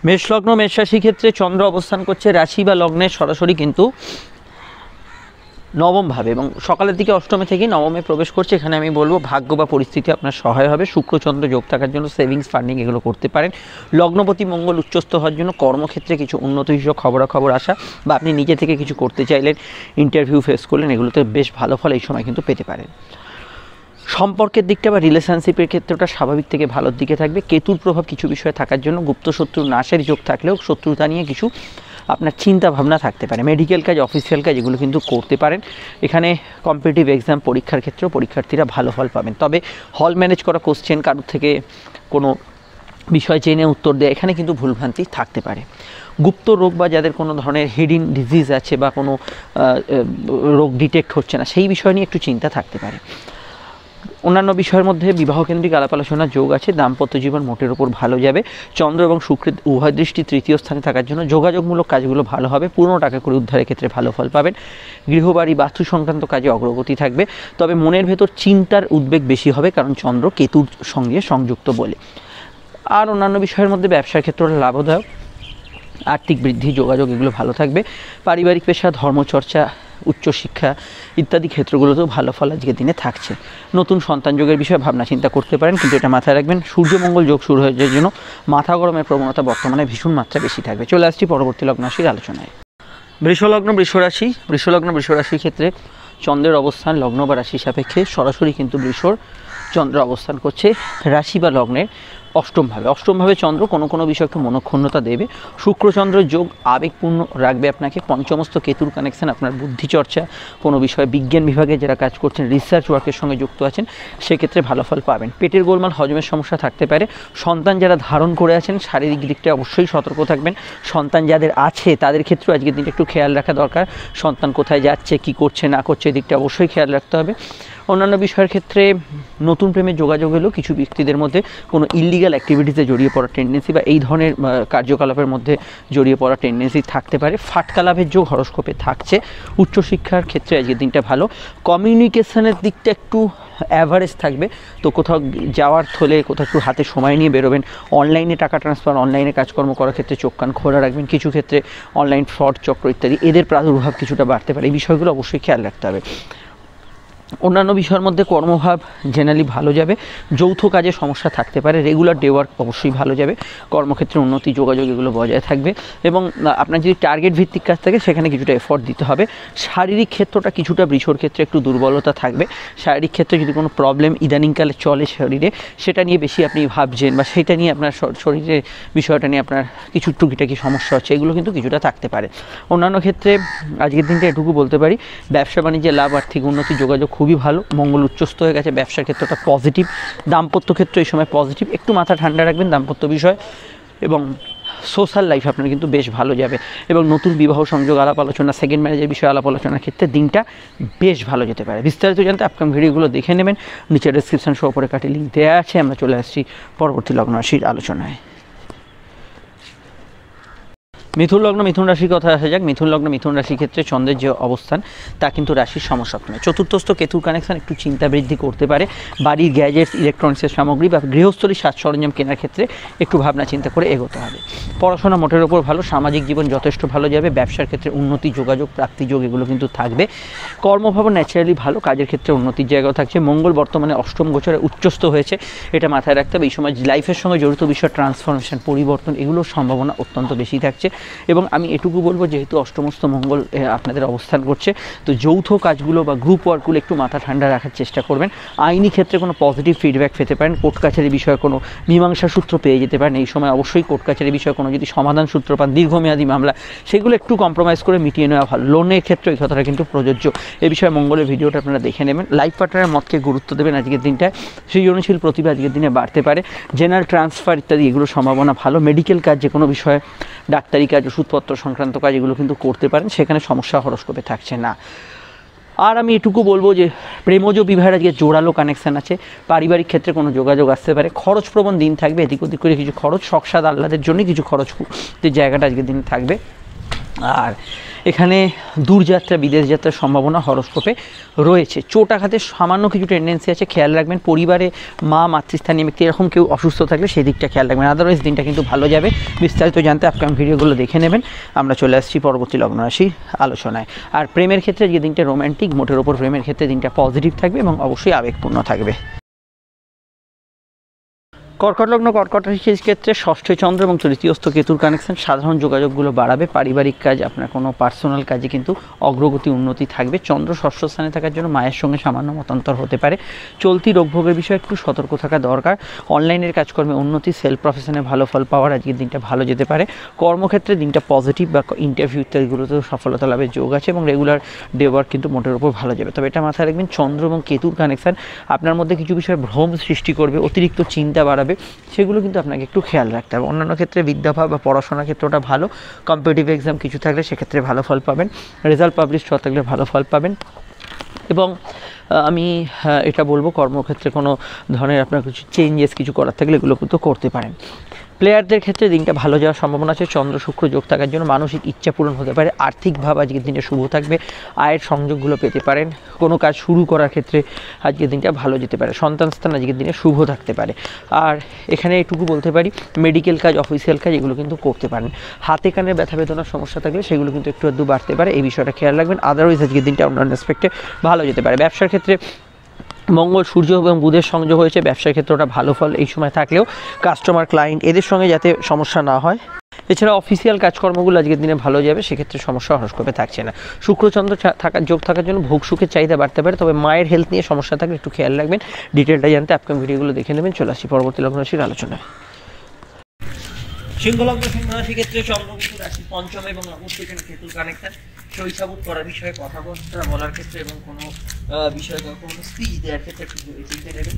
মেষ লগ্ন, মেষ রাশি ক্ষেত্রে চন্দ্র অবস্থান করছে রাশি বা লগ্নের সরাসরি কিন্তু নবমভাবে এবং সকালের দিকে অষ্টমে থেকে নবমে প্রবেশ করছে। এখানে আমি বলবো ভাগ্য বা পরিস্থিতি আপনার সহায় হবে। শুক্রচন্দ্র যোগ থাকার জন্য সেভিংস ফান্ডিং এগুলো করতে পারেন। লগ্নপতি মঙ্গল উচ্চস্থ হওয়ার জন্য কর্মক্ষেত্রে কিছু উন্নত হিসেবে খবরাখবর আসা বা আপনি নিজে থেকে কিছু করতে চাইলেন, ইন্টারভিউ ফেস করলেন, এগুলোতে বেশ ভালো ফল এই সময় কিন্তু পেতে পারেন। সম্পর্কের দিকটা বা রিলেশনশিপের ক্ষেত্রটা স্বাভাবিক থেকে ভালোর দিকে থাকবে। কেতুর প্রভাব কিছু বিষয়ে থাকার জন্য গুপ্ত শত্রু নাশের যোগ থাকলেও শত্রুতা নিয়ে কিছু আপনার চিন্তা ভাবনা থাকতে পারে। মেডিকেল কাজ, অফিসিয়াল কাজ এগুলো কিন্তু করতে পারেন। এখানে কম্পিটিটিভ এক্সাম পরীক্ষার ক্ষেত্রেও পরীক্ষার্থীরা ভালো ফল পাবেন। তবে হল ম্যানেজ করা কোশ্চেন, কারোর থেকে কোনো বিষয় জেনে উত্তর দেয়, এখানে কিন্তু ভুলভ্রান্তি থাকতে পারে। গুপ্ত রোগ বা যাদের কোনো ধরনের হিডিন ডিজিজ আছে বা কোনো রোগ ডিটেক্ট হচ্ছে না, সেই বিষয় নিয়ে একটু চিন্তা থাকতে পারে। অন্যান্য বিষয়ের মধ্যে বিবাহকেন্দ্রিক আলাপ আলোচনার যোগ আছে। দাম্পত্য জীবন মোটের ওপর ভালো যাবে। চন্দ্র এবং শুক্রের উভয় দৃষ্টি তৃতীয় স্থানে থাকার জন্য যোগাযোগমূলক কাজগুলো ভালো হবে। পুরনো টাকা করে উদ্ধারের ক্ষেত্রে ভালো ফল পাবেন। গৃহবাড়ি বাস্তু সংক্রান্ত কাজে অগ্রগতি থাকবে। তবে মনের ভেতর চিন্তার উদ্বেগ বেশি হবে, কারণ চন্দ্র কেতুর সঙ্গে সংযুক্ত বলে। আর অন্যান্য বিষয়ের মধ্যে ব্যবসার ক্ষেত্রে লাভদায়ক, আর্থিক বৃদ্ধি, যোগাযোগ এগুলো ভালো থাকবে। পারিবারিক পেশা, ধর্মচর্চা, উচ্চশিক্ষা ইত্যাদি ক্ষেত্রগুলোতেও ভালো ফল আজকের দিনে থাকছে। নতুন সন্তান যোগের বিষয়ে ভাবনা চিন্তা করতে পারেন, কিন্তু এটা মাথায় রাখবেন সূর্যমঙ্গল যোগ শুরু হয়ে যাওয়ার জন্য মাথা গরমের প্রবণতা বর্তমানে ভীষণ মাত্রা বেশি থাকবে। চলে আসছি পরবর্তী লগ্ন রাশির আলোচনায়। বৃষলগ্ন বৃষরাশি। বৃষলগ্ন বৃষরাশির ক্ষেত্রে চন্দ্রের অবস্থান লগ্ন বা রাশি সাপেক্ষে সরাসরি কিন্তু বৃষর চন্দ্র অবস্থান করছে রাশি বা লগ্নের অষ্টমভাবে। অষ্টমভাবে চন্দ্র কোনো কোনো বিষয়কে মনক্ষুণ্ণতা দেবে। শুক্রচন্দ্র যোগ আবেগপূর্ণ রাখবে আপনাকে। পঞ্চমস্ত কেতুর কানেকশন আপনার বুদ্ধিচর্চা, কোনো বিষয়ে বিজ্ঞান বিভাগে যারা কাজ করছেন, রিসার্চ ওয়ার্কের সঙ্গে যুক্ত আছেন, সেক্ষেত্রে ভালো ফল পাবেন। পেটের গোলমাল, হজমের সমস্যা থাকতে পারে। সন্তান যারা ধারণ করে আছেন শারীরিক দিকটা অবশ্যই সতর্ক থাকবেন। সন্তান যাদের আছে তাদের ক্ষেত্রেও আজকের দিনটা একটু খেয়াল রাখা দরকার। সন্তান কোথায় যাচ্ছে, কি করছে না করছে, এই দিকটা অবশ্যই খেয়াল রাখতে হবে। অন্যান্য বিষয়ের ক্ষেত্রে নতুন প্রেমের যোগাযোগ হলেও কিছু ব্যক্তিদের মধ্যে কোনো ইলিগাল অ্যাক্টিভিটিসে জড়িয়ে পড়ার টেন্ডেন্সি বা এই ধরনের কার্যকলাপের মধ্যে জড়িয়ে পড়ার টেন্ডেন্সি থাকতে পারে। ফাটকা লাভের যোগ হরস্কোপে থাকছে। উচ্চশিক্ষার ক্ষেত্রে আজকের দিনটা ভালো। কমিউনিকেশনের দিকটা একটু অ্যাভারেজ থাকবে। তো কোথাও যাওয়ার হলে কোথাও একটু হাতে সময় নিয়ে বেরোবেন। অনলাইনে টাকা ট্রান্সফার, অনলাইনে কাজকর্ম করার ক্ষেত্রে চোখ কান খোলা রাখবেন। কিছু ক্ষেত্রে অনলাইন ফ্রড চক্র ইত্যাদি এদের প্রাদুর্ভাব কিছুটা বাড়তে পারে। এই বিষয়গুলো অবশ্যই খেয়াল রাখতে হবে। অন্যান্য বিষয়ের মধ্যে কর্মভাব জেনারেলি ভালো যাবে। যৌথ কাজে সমস্যা থাকতে পারে। রেগুলার ডে ওয়ার্ক অবশ্যই ভালো যাবে। কর্মক্ষেত্রে উন্নতি, যোগাযোগ এগুলো বজায় থাকবে। এবং আপনার যদি টার্গেট ভিত্তিক কাজ থাকে সেখানে কিছুটা এফোর্ট দিতে হবে। শারীরিক ক্ষেত্রটা কিছুটা বৃষর ক্ষেত্রে একটু দুর্বলতা থাকবে। শারীরিক ক্ষেত্রে যদি কোনো প্রবলেম ইদানিংকালে চলে শরীরে, সেটা নিয়ে বেশি আপনি ভাবছেন বা সেটা নিয়ে আপনার শরীরের বিষয়টা নিয়ে আপনার কিছু টুকিটাকি সমস্যা হচ্ছে, এগুলো কিন্তু কিছুটা থাকতে পারে। অন্যান্য ক্ষেত্রে আজকের দিনটা এটুকু বলতে পারি, ব্যবসা বাণিজ্যে লাভ, আর্থিক উন্নতি, যোগাযোগ খুবই ভালো। মঙ্গল উচ্চস্থ হয়ে গেছে। ব্যবসার ক্ষেত্রটা পজিটিভ। দাম্পত্য ক্ষেত্র এই সময় পজিটিভ। একটু মাথা ঠান্ডা রাখবেন দাম্পত্য বিষয়। এবং সোশ্যাল লাইফ আপনার কিন্তু বেশ ভালো যাবে। এবং নতুন বিবাহ সংযোগ আলাপ আলোচনা, সেকেন্ড ম্যারেজের বিষয়ে আলাপ আলোচনার ক্ষেত্রে দিনটা বেশ ভালো যেতে পারে। বিস্তারিত জানতে আপকামিং ভিডিওগুলো দেখে নেবেন। নিচে ডেসক্রিপশন সহ উপরে কাটে লিঙ্ক দেওয়া আছে। আমরা চলে আসছি পরবর্তী লগ্ন রাশির আলোচনায়। মিথুন লগ্ন মিথুন রাশির কথা আসা যাক। মিথুন লগ্ন মিথুন রাশির ক্ষেত্রে চন্দ্রের যে অবস্থান তা কিন্তু রাশির সমসপ্তমে। চতুর্থস্থ কেতুর কানেকশন একটু চিন্তা বৃদ্ধি করতে পারে। বাড়ির গ্যাজেটস, ইলেকট্রনিক্সের সামগ্রী বা গৃহস্থলীর সাজ সরঞ্জাম কেনার ক্ষেত্রে একটু ভাবনা চিন্তা করে এগোতে হবে। পড়াশোনা মোটের ওপর ভালো। সামাজিক জীবন যথেষ্ট ভালো যাবে। ব্যবসার ক্ষেত্রে উন্নতি, যোগাযোগ, প্রাপ্তিযোগ এগুলো কিন্তু থাকবে। কর্মভাবন ন্যাচারালি ভালো। কাজের ক্ষেত্রে উন্নতির জায়গাও থাকছে। মঙ্গল বর্তমানে অষ্টম গোচরে উচ্চস্থ হয়েছে, এটা মাথায় রাখতে হবে। এই সময় লাইফের সঙ্গে জড়িত বিষয়, ট্রান্সফরমেশন, পরিবর্তন, এগুলোর সম্ভাবনা অত্যন্ত বেশি থাকছে। এবং আমি এটুকু বলবো, যেহেতু অষ্টমস্ত মঙ্গল আপনাদের অবস্থান করছে, তো যৌথ কাজগুলো বা গ্রুপ ওয়ার্কগুলো একটু মাথা ঠান্ডা রাখার চেষ্টা করবেন। আইনি ক্ষেত্রে কোনো পজিটিভ ফিডব্যাক পেতে পারেন। কোর্ট কাছারি বিষয়ে কোনো মীমাংসা সূত্র পেয়ে যেতে পারেন। এই সময় অবশ্যই কোর্ট কাছারি বিষয়ে কোনো যদি সমাধান সূত্র পান, দীর্ঘমেয়াদী মামলা, সেগুলো একটু কম্প্রোমাইজ করে মিটিয়ে নেওয়া ভালো। লোনের ক্ষেত্রে এই কথাটা কিন্তু প্রযোজ্য। এই বিষয়ে মঙ্গলের ভিডিওটা আপনারা দেখে নেবেন। লাইফ পার্টনারের মতকে গুরুত্ব দেবেন আজকের দিনটায়। সৃজনশীল প্রতিভা আজকের দিনে বাড়তে পারে। জেনারেল ট্রান্সফার ইত্যাদি এগুলোর সম্ভাবনা ভালো। মেডিকেল কাজ, যে কোনো বিষয়ে ডাক্তারি কাজ, ওষুধপত্র সংক্রান্ত কাজ এগুলো কিন্তু করতে পারেন। সেখানে সমস্যা হরস্কোপে থাকছে না। আর আমি এটুকু বলবো যে প্রেমজ বিবাহের আজকে জোরালো কানেকশান আছে। পারিবারিক ক্ষেত্রে কোনো যোগাযোগ আসতে পারে। খরচপ্রবণ দিন থাকবে। এদিক ওদিক করে কিছু খরচ, শখসাদ আহ্লাদের জন্য কিছু খরচ জায়গাটা আজকের দিনে থাকবে। আর এখানে দূরযাত্রা বিদেশ যাত্রার সম্ভাবনা হরস্কোপে রয়েছে। চোট আঘাতের সামান্য কিছু টেন্ডেন্সি আছে, খেয়াল রাখবেন। পরিবারে মা, মাতৃস্থানীয় ব্যক্তি এরকম কেউ অসুস্থ থাকলে সেই দিকটা খেয়াল রাখবেন, আদারওয়াইজ দিনটা কিন্তু ভালো যাবে। বিস্তারিত জানতে আপকামিং ভিডিওগুলো দেখে নেবেন। আমরা চলে আসছি পরবর্তী লগ্ন রাশির আলোচনায়। আর প্রেমের ক্ষেত্রে যে দিনটা রোম্যান্টিক, মোটের ওপর প্রেমের ক্ষেত্রে দিনটা পজিটিভ থাকবে এবং অবশ্যই আবেগপূর্ণ থাকবে। কর্কট লগ্ন, কর্কট রাশির ক্ষেত্রে ষষ্ঠে চন্দ্র এবং তৃতীয়স্থ কেতুর কানেকশন সাধারণ যোগাযোগগুলো বাড়াবে। পারিবারিক কাজ, আপনার কোনো পার্সোনাল কাজে কিন্তু অগ্রগতি উন্নতি থাকবে। চন্দ্র ষষ্ঠ স্থানে থাকার জন্য মায়ের সঙ্গে সামান্য মতান্তর হতে পারে। চলতি রোগভোগের বিষয়ে একটু সতর্ক থাকা দরকার। অনলাইনের কাজকর্মে উন্নতি, সেলফ প্রফেশনে ভালো ফল পাওয়ার আজকের দিনটা ভালো যেতে পারে। কর্মক্ষেত্রে দিনটা পজিটিভ বা ইন্টারভিউ ইত্যাদিগুলোতেও সফলতা লাভের যোগ আছে এবং রেগুলার ডে ওয়ার্ক কিন্তু মোটের উপর ভালো যাবে। তবে এটা মাথায় রাখবেন, চন্দ্র এবং কেতুর কানেকশন আপনার মধ্যে কিছু বিষয়ে ভ্রম সৃষ্টি করবে, অতিরিক্ত চিন্তা বাড়াবে, সেগুলো কিন্তু আপনাকে একটু খেয়াল রাখতে হবে। অন্যান্য ক্ষেত্রে বিদ্যাভাব বা পড়াশোনার ক্ষেত্রটা ভালো। কম্পিটিটিভ এক্সাম কিছু থাকলে সেক্ষেত্রে ভালো ফল পাবেন। রেজাল্ট পাবলিশ হওয়া থাকলে ভালো ফল পাবেন। এবং আমি এটা বলবো, কর্মক্ষেত্রে কোনো ধরনের আপনার কিছু চেঞ্জেস কিছু করার থাকলে এগুলো কিন্তু করতে পারেন। প্লেয়ারদের ক্ষেত্রে দিনটা ভালো যাওয়ার সম্ভাবনা আছে। চন্দ্র শুক্র যোগ থাকার জন্য মানসিক ইচ্ছা পূরণ হতে পারে। আর্থিকভাবে আজকের দিনটা শুভ থাকবে, আয়ের সংযোগগুলো পেতে পারেন। কোনো কাজ শুরু করার ক্ষেত্রে আজকের দিনটা ভালো যেতে পারে। সন্তান স্থান আজকের দিনে শুভ থাকতে পারে। আর এখানে এটুকু বলতে পারি, মেডিকেল কাজ, অফিসিয়াল কাজ এগুলো কিন্তু করতে পারেন। হাতে কানে ব্যথা বেদনার সমস্যা থাকলে সেগুলো কিন্তু একটু আধটু বাড়তে পারে, এই বিষয়টা খেয়াল রাখবেন। আদারওয়াইজ আজকের দিনটা অন্যান্য অ্যাসপেক্টে ভালো যেতে পারে। ব্যবসার ক্ষেত্রে মঙ্গল, সূর্য এবং বুধের সংযোগ হয়েছে। ব্যবসার ক্ষেত্রে ওটা ভালো ফল এই সময় থাকলেও কাস্টমার, ক্লায়েন্ট এদের সঙ্গে যাতে সমস্যা না হয়। এছাড়া অফিসিয়াল কাজকর্মগুলো আজকের দিনে ভালো যাবে, সেক্ষেত্রে সমস্যা হরস্কোপে থাকছে না। শুক্রচন্দ্র যোগ থাকার জন্য ভোগ সুখের চাহিদা বাড়তে পারে, তবে মায়ের হেলথ নিয়ে সমস্যা থাকলে একটু খেয়াল রাখবেন। ডিটেলটা জানতে আপকামিং ভিডিওগুলো দেখে নেবেন। চলে আসি পরবর্তী লগ্ন রাশির আলোচনায়। সিংহ লগ্ন, সিংহ রাশির ক্ষেত্রে চন্দ্র কিন্তু রাশি পঞ্চম এবং অবশ্যই কেতুর কানেকশন শৈশবোধ করার বিষয়ে, কথাবার্তা বলার ক্ষেত্রে এবং কোনো বিষয়ে কোনো স্পিচ দেওয়ার ক্ষেত্রে একটু চিন্তা নেবেন।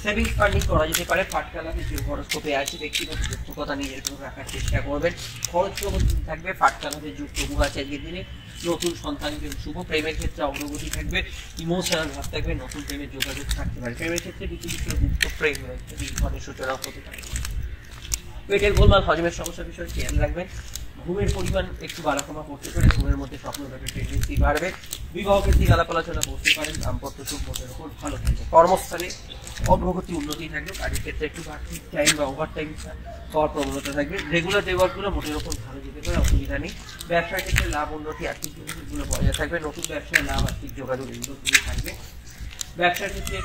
সেভিংস ফান্ডিং করা যেতে পারে। ফাটকালাতে যে হরস্কোপে আছে ব্যক্তিগত দক্ষতা নিজের জন্য রাখার চেষ্টা করবেন। খরচ প্রবৃদ্ধি থাকবে। ফাটকালাতে যুগ তবু আছে আজকের দিনে। নতুন সন্তানকে শুভ। প্রেমের ক্ষেত্রে অগ্রগতি থাকবে, ইমোশনাল ভাব থাকবে, নতুন প্রেমের যোগাযোগ থাকতে পারে। প্রেমের ক্ষেত্রে কিছু কিছু গুপ্ত প্রেম ধরনের সূচনাও হতে পারে। পেটের গোলমাল, হজমের সমস্যা বিষয়ে খেয়াল রাখবেন। ঘুমের পরিমাণ একটু বাড়াকমা করতে পারে, ঘুমের মধ্যে স্বপ্ন দেখার টেন্ডেন্সি বাড়বে। বিবাহ ক্ষেত্রে আলাপ আলোচনা করতে পারেন। দাম্পত্য সুখ মোটের উপর ভালো থাকবে। কর্মস্থানে অগ্রগতি উন্নতি থাকবে। কাজের ক্ষেত্রে একটু বাড়তি টাইম বা ওভার টাইম হওয়ার প্রবণতা থাকবে। রেগুলার ডে ওয়ার্কগুলো মোটের উপর ভালো যেতে পারে, অসুবিধা নেই। ব্যবসার ক্ষেত্রে লাভ, উন্নতি, আর্থিক যোগাযোগগুলো বজায় থাকবে। নতুন ব্যবসায় লাভ, আর্থিক যোগাযোগ এগুলো থাকবে। ব্যবসার ক্ষেত্রে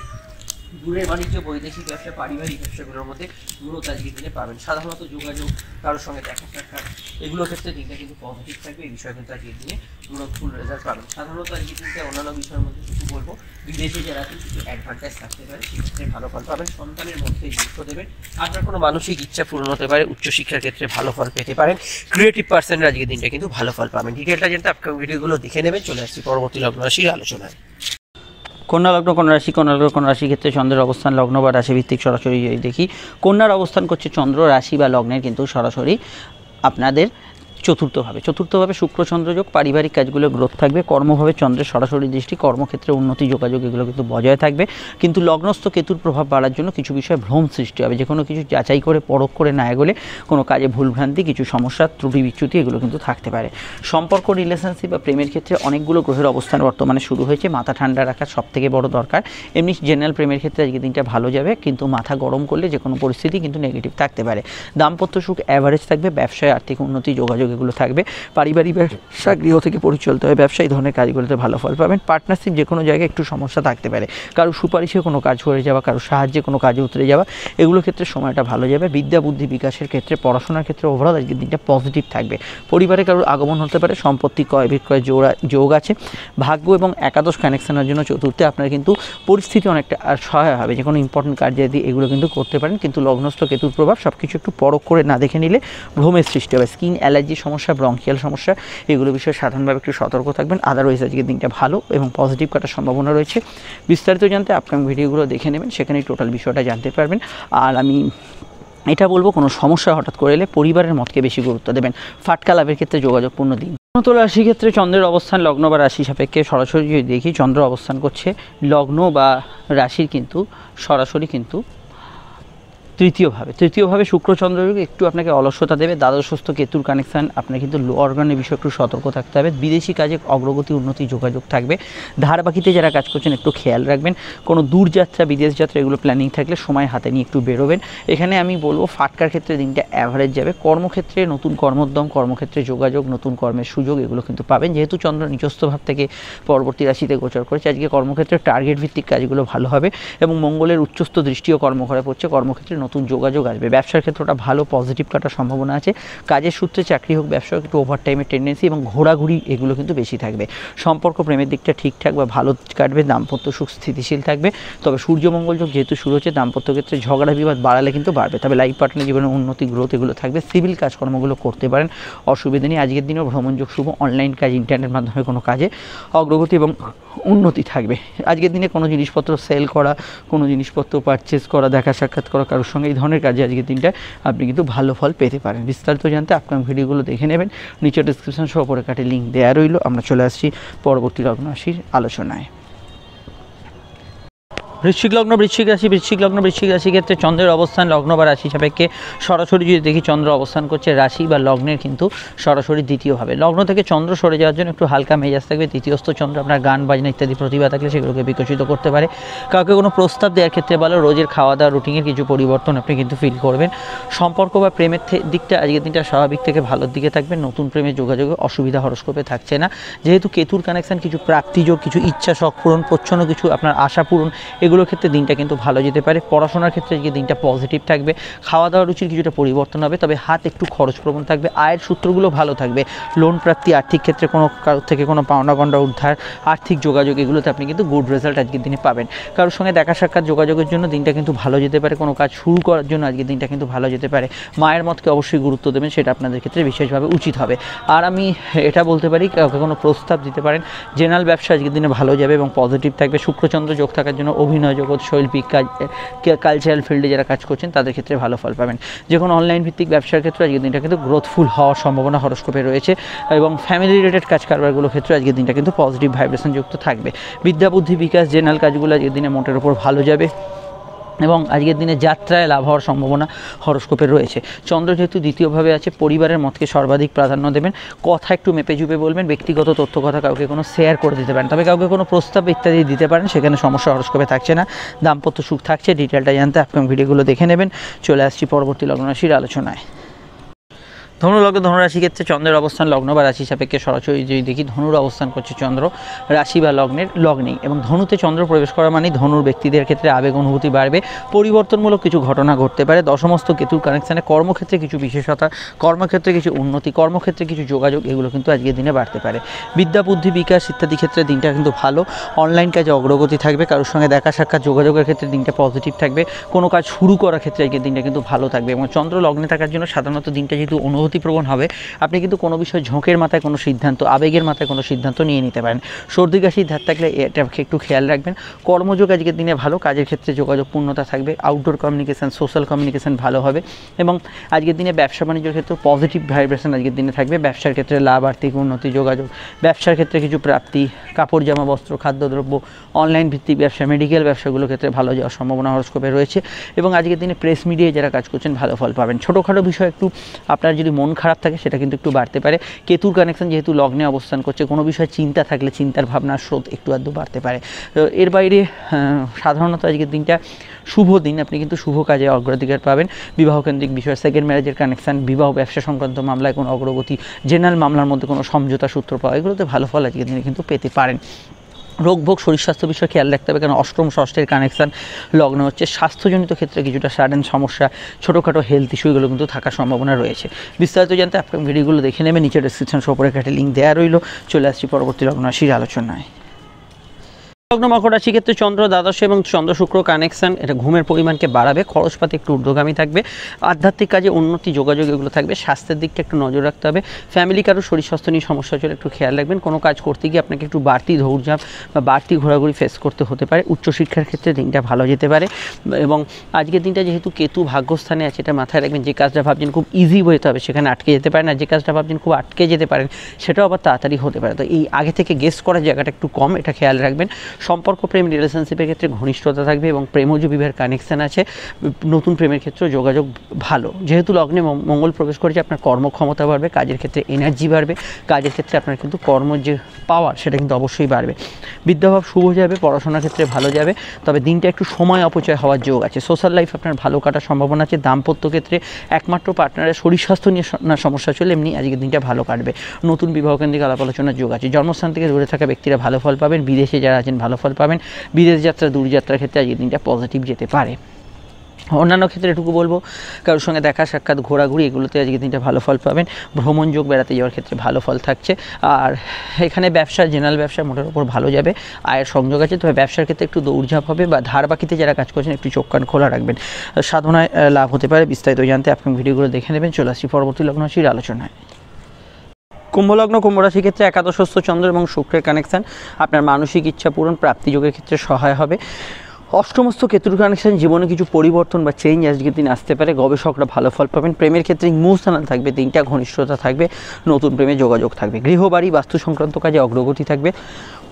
দূরের বাণিজ্য, বৈদেশিক ব্যবসা, পারিবারিক ব্যবসাগুলোর মধ্যে গ্রোথ আজকের দিনে পাবেন। সাধারণত যোগাযোগ, কারোর সঙ্গে দেখা সাক্ষাৎ এগুলোর ক্ষেত্রে দিনটা কিন্তু পজিটিভ থাকবে। এই বিষয়ে কিন্তু আজকের দিনে গ্রোথফুল রেজাল্ট পাবেন। সাধারণত আজকের দিনটা অন্যান্য বিষয়ের মধ্যে কিছু বলবো, বিদেশে যারা কিছু অ্যাডভান্টেজ থাকতে পারে, সেক্ষেত্রে ভালো ফল পাবেন। সন্তানের মধ্যে গুরুত্ব দেবেন। আপনার কোনো মানসিক ইচ্ছা পূরণ হতে পারে। উচ্চশিক্ষার ক্ষেত্রে ভালো ফল পেতে পারেন। ক্রিয়েটিভ পার্সনের আজকের দিনটা কিন্তু ভালো ফল পাবেন। ডিটেলটা জানতে আপকামিং ভিডিওগুলো দেখে নেবেন। চলে আসছি পরবর্তী লগ্ন রাশির আলোচনায়। কন্যা লগ্ন, কন্যা রাশি, কন্যা লগ্ন, কন্যা রাশির ক্ষেত্রে চন্দ্রের অবস্থান লগ্ন বা রাশি ভিত্তিক সরাসরি যদি দেখি, কন্যার অবস্থান করছে চন্দ্র রাশি বা লগ্নের কিন্তু সরাসরি আপনাদের চতুর্থভাবে শুক্রচন্দ্র যোগ। পারিবারিক কাজগুলো গ্রোথ থাকবে। কর্মভাবে চন্দ্রের সরাসরি দৃষ্টি, কর্মক্ষেত্রে উন্নতি, যোগাযোগ এগুলো কিন্তু বজায় থাকবে। কিন্তু লগ্নস্থ কেতুর প্রভাব বাড়ার জন্য কিছু বিষয়ে ভ্রম সৃষ্টি হবে। যে কোনো কিছু যাচাই করে পরখ করে না এগোলে কোনো কাজে ভুলভ্রান্তি, কিছু সমস্যা, ত্রুটি বিচ্যুতি এগুলো কিন্তু থাকতে পারে। সম্পর্ক, রিলেশনশিপ বা প্রেমের ক্ষেত্রে অনেকগুলো গ্রহের অবস্থান বর্তমানে শুরু হয়েছে। মাথা ঠান্ডা রাখার সবথেকে বড় দরকার। এমনি জেনারেল প্রেমের ক্ষেত্রে আজকে দিনটা ভালো যাবে, কিন্তু মাথা গরম করলে যে কোনো পরিস্থিতি কিন্তু নেগেটিভ থাকতে পারে। দাম্পত্য সুখ অ্যাভারেজ থাকবে। ব্যবসায় আর্থিক উন্নতি, যোগাযোগ এগুলো থাকবে। পারিবারিক ব্যবসা, গৃহ থেকে পরিচালিত হয় ব্যবসা, এই ধরনের কাজগুলোতে ভালো ফল পাবেন। পার্টনারশিপ যে কোনো জায়গায় একটু সমস্যা থাকতে পারে। কারো সুপারিশে কোনো কাজ হয়ে যাওয়া, কারো সাহায্যে কোনো কাজে উতরে যাওয়া, এগুলোর ক্ষেত্রে সময়টা ভালো যাবে। বিদ্যা বুদ্ধি বিকাশের ক্ষেত্রে, পড়াশোনার ক্ষেত্রে ওভারঅল আজকের দিনটা পজিটিভ থাকবে। পরিবারে কারোর আগমন হতে পারে। সম্পত্তি ক্রয় বিক্রয় যোগ আছে। ভাগ্য এবং একাদশ কানেকশনের জন্য চতুর্থে আপনার কিন্তু পরিস্থিতি অনেকটা সহায় হবে। যে কোনো ইম্পর্টেন্ট কার্যাদি এগুলো কিন্তু করতে পারেন, কিন্তু লগ্নস্থ কেতুর প্রভাব সব কিছু একটু পরখ করে না দেখে নিলে ভ্রমের সৃষ্টি হবে। স্কিন অ্যালার্জির সমস্যা, ব্রঙ্কিয়াল সমস্যা এগুলো বিষয়ে সাধারণভাবে একটু সতর্ক থাকবেন। আদারওয়াইজ আজকের দিনটা ভালো এবং পজিটিভ কাটার সম্ভাবনা রয়েছে। বিস্তারিত জানতে আপকামিং ভিডিওগুলো দেখে নেবেন, সেখানেই টোটাল বিষয়টা জানতে পারবেন। আর আমি এটা বলবো, কোনো সমস্যা হঠাৎ করে এলে পরিবারের মতকে বেশি গুরুত্ব দেবেন। ফাটকা লাভের ক্ষেত্রে যোগাযোগপূর্ণ দিন। তুলা রাশির ক্ষেত্রে চন্দ্রের অবস্থান লগ্ন বা রাশি সাপেক্ষে সরাসরি যদি দেখি, চন্দ্র অবস্থান করছে লগ্ন বা রাশির কিন্তু সরাসরি কিন্তু তৃতীয়ভাবে শুক্রচন্দ্রযোগ একটু আপনাকে অলসতা দেবে। দ্বাদশস্থ কেতুর কানেকশান, আপনার কিন্তু লো অর্গানের বিষয়ে একটু সতর্ক থাকতে হবে। বিদেশি কাজে অগ্রগতি উন্নতি যোগাযোগ থাকবে। ধারবাকিতে যারা কাজ করছেন একটু খেয়াল রাখবেন। কোনো দূরযাত্রা বিদেশ যাত্রা এগুলো প্ল্যানিং থাকলে সময় হাতে নিয়ে একটু বেরোবেন। এখানে আমি বলবো ফাটকার ক্ষেত্রে দিনটা অ্যাভারেজ যাবে। কর্মক্ষেত্রে নতুন কর্মোদ্যম, কর্মক্ষেত্রে যোগাযোগ, নতুন কর্মের সুযোগ এগুলো কিন্তু পাবেন, যেহেতু চন্দ্র নিচস্থ ভাব থেকে পরবর্তী রাশিতে গোচর করেছে। আজকে কর্মক্ষেত্রে টার্গেট ভিত্তিক কাজগুলো ভালো হবে এবং মঙ্গলের উচ্চস্থ দৃষ্টিও কর্মঘরে পড়ছে। কর্মক্ষেত্রে নতুন যোগাযোগ আসবে। ব্যবসার ক্ষেত্রটা ভালো, পজিটিভ কাটার সম্ভাবনা আছে। কাজের সূত্রে চাকরি হোক, ব্যবসা হোক, একটু ওভারটাইমের টেন্ডেন্সি এবং ঘোরাঘুরি এগুলো কিন্তু বেশি থাকবে। সম্পর্ক প্রেমের দিকটা ঠিকঠাক বা ভালো কাটবে। দাম্পত্য সুখ স্থিতিশীল থাকবে। তবে সূর্য মঙ্গল যোগ যেহেতু শুরু হচ্ছে, দাম্পত্য ক্ষেত্রে ঝগড়া বিবাদ বাড়ালে কিন্তু বাড়বে। তবে লাইফ পার্টনার জীবনে উন্নতি গ্রোথ এগুলো থাকবে। সিভিল কাজকর্মগুলো করতে পারেন, অসুবিধা নেই। আজকের দিনেও ভ্রমণ যোগ শুভ। অনলাইন কাজ, ইন্টারনেট মাধ্যমে কোনো কাজে অগ্রগতি এবং উন্নতি থাকবে। আজকের দিনে কোনো জিনিসপত্র সেল করা, কোনো জিনিসপত্র পারচেস করা, দেখা সাক্ষাৎ করা কারোর সঙ্গে, এই ধরনের কাজে আজকের দিনটা আপনি কিন্তু ভালো ফল পেতে পারেন। বিস্তারিত জানতে আপকামিং ভিডিওগুলো দেখে নেবেন। নিচে ডিসক্রিপশন সহ পরে কাটে লিঙ্ক দেওয়া রইল। আমরা চলে আসছি পরবর্তী লগ্ন রাশির আলোচনায়। বৃশ্চিক লগ্ন, বৃশ্চিক রাশি ক্ষেত্রে চন্দ্রের অবস্থান লগ্ন বা রাশি সাপেক্ষে সরাসরি যদি দেখি চন্দ্র অবস্থান করছে রাশি বা লগ্নের কিন্তু সরাসরি দ্বিতীয়ভাবে। লগ্ন থেকে চন্দ্র সরে যাওয়ার জন্য একটু হালকা মেজাজ থাকবে। তৃতীয়স্থ চন্দ্র আপনার গান বাজনা ইত্যাদি প্রতিভা থাকলে সেগুলোকে বিকশিত করতে পারে। কাউকে কোনো প্রস্তাব দেওয়ার ক্ষেত্রে ভালো। রোজের খাওয়া দাওয়া রুটিনের কিছু পরিবর্তন আপনি কিন্তু ফিল করবেন। সম্পর্ক বা প্রেমের দিকটা আজকের দিনটা স্বাভাবিক থেকে ভালোর দিকে থাকবে। নতুন প্রেমের যোগাযোগে অসুবিধা হরস্কোপে থাকছে না। যেহেতু কেতুর কানেকশন, কিছু প্রাপ্তিযোগ, কিছু ইচ্ছা শখ পূরণ, প্রচ্ছন্ন কিছু আপনার আশা পূরণ, এগুলোর ক্ষেত্রে দিনটা কিন্তু ভালো যেতে পারে। পড়াশোনার ক্ষেত্রে আজকে দিনটা পজিটিভ থাকবে। খাওয়া দাওয়ার রুচির কিছুটা পরিবর্তন হবে, তবে হাত একটু খরচ প্রবণ থাকবে। আয়ের সূত্রগুলো ভালো থাকবে। লোন প্রাপ্তি, আর্থিক ক্ষেত্রে কোনো কারোর থেকে কোনো পাওনা গন্ডা উদ্ধার, আর্থিক যোগাযোগ এগুলোতে আপনি কিন্তু গুড রেজাল্ট আজকের দিনে পাবেন। কারোর সঙ্গে দেখা সাক্ষাৎ যোগাযোগের জন্য দিনটা কিন্তু ভালো যেতে পারে। কোনো কাজ শুরু করার জন্য আজকের দিনটা কিন্তু ভালো যেতে পারে। মায়ের মতকে অবশ্যই গুরুত্ব দেবেন, সেটা আপনাদের ক্ষেত্রে বিশেষভাবে উচিত হবে। আর আমি এটা বলতে পারি, কাউকে কোনো প্রস্তাব দিতে পারেন। জেনারেল ব্যবসা আজকের দিনে ভালো যাবে এবং পজিটিভ থাকবে। শুক্রচন্দ্র যোগ থাকার জন্য অভিনয় জগৎ, শৈল্পিক কাজ, কালচারাল ফিল্ডে যারা কাজ করছেন তাদের ক্ষেত্রে ভালো ফল পাবেন। যে কোনো অনলাইন ভিত্তিক ব্যবসার ক্ষেত্রে আজকের দিনটা কিন্তু গ্রোথফুল হওয়ার সম্ভাবনা হরস্কোপে রয়েছে এবং ফ্যামিলি রিলেটেড কাজ কারবারগুলোর ক্ষেত্রে আজকের দিনটা কিন্তু পজিটিভ ভাইব্রেশন যুক্ত থাকবে। বিদ্যা বুদ্ধি বিকাশ, জেনারেল কাজগুলো আজকের দিনে মোটের উপর ভালো যাবে এবং আজকের দিনে যাত্রায় লাভ হওয়ার সম্ভাবনা হরস্কোপে রয়েছে। চন্দ্র যেহেতু দ্বিতীয়ভাবে আছে, পরিবারের মতকে সর্বাধিক প্রাধান্য দেবেন। কথা একটু মেপে চুপে বলবেন। ব্যক্তিগত তথ্য কথা কাউকে কোনো শেয়ার করে দিতে পারেন, তবে কাউকে কোনো প্রস্তাব ইত্যাদি দিতে পারেন, সেখানে সমস্যা হরস্কোপে থাকছে না। দাম্পত্য সুখ থাকছে। ডিটেলটা জানতে আপকামিং ভিডিওগুলো দেখে নেবেন। চলে আসছি পরবর্তী লগ্ন রাশির আলোচনায়। ধনুলগ্ন, ধনুরাশি ক্ষেত্রে চন্দ্রের অবস্থান লগ্ন বা রাশি সাপেক্ষে সরাসরি যদি দেখি, ধনুর অবস্থান করছে চন্দ্র রাশি বা লগ্নের লগ্নেই এবং ধনুতে চন্দ্র প্রবেশ করা মানে ধনুর ব্যক্তিদের ক্ষেত্রে আবেগ অনুভূতি বাড়বে। পরিবর্তনমূলক কিছু ঘটনা ঘটতে পারে। দশমস্ত কেতুর কানেকশানে কর্মক্ষেত্রে কিছু বিশেষতা, কর্মক্ষেত্রে কিছু উন্নতি, কর্মক্ষেত্রে কিছু যোগাযোগ এগুলো কিন্তু আজকের দিনে বাড়তে পারে। বিদ্যা বুদ্ধি বিকাশ ইত্যাদি ক্ষেত্রে দিনটা কিন্তু ভালো। অনলাইন কাজে অগ্রগতি থাকবে। কারোর সঙ্গে দেখা সাক্ষাৎ যোগাযোগের ক্ষেত্রে দিনটা পজিটিভ থাকবে। কোনো কাজ শুরু করার ক্ষেত্রে আজকের দিনটা কিন্তু ভালো থাকবে এবং চন্দ্র লগ্নে থাকার জন্য সাধারণত দিনটা যেহেতু অনুভূতিপ্রবণ হবে, আপনি কিন্তু কোনো বিষয় ঝোঁকের মাথায় কোনো সিদ্ধান্ত, আবেগের মাথায় কোনো সিদ্ধান্ত নিয়ে নিতে পারেন। সর্দি কাশি ধার থাকলে এটা একটু খেয়াল রাখবেন। কর্মযোগ আজকের দিনে ভালো। কাজের ক্ষেত্রে যোগাযোগ পূর্ণতা থাকবে। আউটডোর কমিউনিকেশান, সোশ্যাল কমিউনিকেশান ভালো হবে এবং আজকের দিনে ব্যবসা বাণিজ্যের ক্ষেত্রে পজিটিভ ভাইব্রেশন আজকের দিনে থাকবে। ব্যবসার ক্ষেত্রে লাভ, আর্থিক উন্নতি, যোগাযোগ, ব্যবসার ক্ষেত্রে কিছু প্রাপ্তি, কাপড় জামা বস্ত্র, খাদ্যদ্রব্য, অনলাইন ভিত্তিক ব্যবসা, মেডিকেল ব্যবসাগুলোর ক্ষেত্রে ভালো যাওয়ার সম্ভাবনা হরস্কোপে রয়েছে এবং আজকের দিনে প্রেস মিডিয়ায় যারা কাজ করছেন ভালো ফল পাবেন। ছোটোখাটো বিষয় একটু আপনার যদি মন খারাপ থাকে সেটা কিন্তু একটু বাড়তে পারে। কেতুর কানেকশন যেহেতু লগ্নে অবস্থান করছে, কোনো বিষয়ে চিন্তা থাকলে চিন্তার ভাবনার স্রোত একটু আধটু বাড়তে পারে। তো এর বাইরে সাধারণত আজকের দিনটা শুভ দিন। আপনি কিন্তু শুভ কাজে অগ্রাধিকার পাবেন। বিবাহকেন্দ্রিক বিষয়, সেকেন্ড ম্যারেজের কানেকশান, বিবাহ ব্যবসা সংক্রান্ত মামলায় কোনো অগ্রগতি, জেনারেল মামলার মধ্যে কোনো সমঝোতা সূত্র পাওয়া, এগুলোতে ভালো ফল আজকের দিনে কিন্তু পেতে পারেন। রোগভোগ, শরীর স্বাস্থ্য বিষয়ে খেয়াল রাখতে হবে, কারণ অষ্টম ষষ্ঠের কানেকশান লগ্ন হচ্ছে। স্বাস্থ্যজনিত ক্ষেত্রে কিছুটা সাডেন সমস্যা, ছোটোখাটো হেলথ ইস্যু এগুলো কিন্তু থাকার সম্ভাবনা রয়েছে। বিস্তারিত জানতে আপনার ভিডিওগুলো দেখে নেবেন। নিচে ডেসক্রিপশন ওপরে একটা লিঙ্ক দেওয়া রইল। চলে আসছি পরবর্তী লগ্ন রাশির আলোচনায়। লগ্ন মকর রাশি ক্ষেত্রে চন্দ্র দ্বাদশে এবং চন্দ্র শুক্র কানেকশন, এটা ঘুমের পরিমাণকে বাড়াবে। খরচপাতি একটু ঊর্ধ্বগামী থাকবে। আধ্যাত্মিক কাজে উন্নতি, যোগাযোগ এগুলো থাকবে। স্বাস্থ্যের দিকটা একটু নজর রাখতে হবে। ফ্যামিলি কারো শরীর স্বাস্থ্য নিয়ে সমস্যা চলে একটু খেয়াল রাখবেন। কোনো কাজ করতে গিয়ে আপনাকে একটু বাড়তি দৌড়ঝাঁপ বা বাড়তি ঘোরাঘুরি ফেস করতে হতে পারে। উচ্চশিক্ষার ক্ষেত্রে দিনটা ভালো যেতে পারে এবং আজকের দিনটা যেহেতু কেতু ভাগ্যস্থানে আছে, এটা মাথায় রাখবেন। যে কাজটা ভাবছেন খুব ইজি হতে হবে সেখানে আটকে যেতে পারেন, আর যে কাজটা ভাবছেন খুব আটকে যেতে পারেন সেটাও আবার তাড়াতাড়ি হতে পারে। তো এই আগে থেকে গেস করার জায়গাটা একটু কম, এটা খেয়াল রাখবেন। সম্পর্ক প্রেম রিলেশনশিপের ক্ষেত্রে ঘনিষ্ঠতা থাকবে এবং প্রেমজ বিবাহের কানেকশান আছে। নতুন প্রেমের ক্ষেত্রে যোগাযোগ ভালো। যেহেতু লগ্নে মঙ্গল প্রবেশ করেছে, আপনার কর্মক্ষমতা বাড়বে, কাজের ক্ষেত্রে এনার্জি বাড়বে, কাজের ক্ষেত্রে আপনার কিন্তু কর্মের যে পাওয়ার সেটা কিন্তু অবশ্যই বাড়বে। বিদ্যাভাব শুভ যাবে, পড়াশোনার ক্ষেত্রে ভালো যাবে, তবে দিনটা একটু সময় অপচয় হওয়ার যোগ আছে। সোশ্যাল লাইফ আপনার ভালো কাটার সম্ভাবনা আছে। দাম্পত্য ক্ষেত্রে একমাত্র পার্টনারের শরীর স্বাস্থ্য নিয়ে না সমস্যা চলে, এমনি আজকের দিনটা ভালো কাটবে। নতুন বিবাহকেন্দ্রিক আলাপ আলোচনার যোগ আছে। জন্মস্থান থেকে দূরে থাকা ব্যক্তিরা ভালো ফল পাবেন, বিদেশে যারা আছেন ভালো ফল পাবেন। বিদেশ যাত্রা দূরযাত্রার ক্ষেত্রে আজকের দিনটা পজিটিভ যেতে পারে। অন্যান্য ক্ষেত্রে এটুকু বলবো, কারোর সঙ্গে দেখা সাক্ষাৎ ঘোরাঘুরি এগুলোতে আজকে দিনটা ভালো ফল পাবেন। ভ্রমণ যোগ, বেড়াতে যাওয়ার ক্ষেত্রে ভালো ফল থাকছে। আর এখানে ব্যবসা, জেনারেল ব্যবসা মোটের ওপর ভালো যাবে, আয়ের সংযোগ আছে। তবে ব্যবসার ক্ষেত্রে একটু দৌড়ঝাঁপ হবে বা ধার বাকিতে যারা কাজ করছেন একটু চোখ কান খোলা রাখবেন, সাধনায় লাভ হতে পারে। বিস্তারিত জানতে আপনি ভিডিওগুলো দেখে নেবেন। চলে আসছি পরবর্তী লগ্ন রাশির আলোচনায়। কুম্ভলগ্ন, কুম্ভ রাশির ক্ষেত্রে একাদশস্থ চন্দ্র এবং শুক্রের কানেকশান আপনার মানসিক ইচ্ছা পূরণ, প্রাপ্তিযোগের ক্ষেত্রে সহায় হবে। অষ্টমস্থ কেতুর কানেকশন, জীবনে কিছু পরিবর্তন বা চেঞ্জ আজকের দিন আসতে পারে। গবেষকরা ভালো ফল পাবেন। প্রেমের ক্ষেত্রে ইমোশনাল থাকবে দিনটা, ঘনিষ্ঠতা থাকবে, নতুন প্রেমে যোগাযোগ থাকবে। গৃহবাড়ি বাস্তু সংক্রান্ত কাজে অগ্রগতি থাকবে।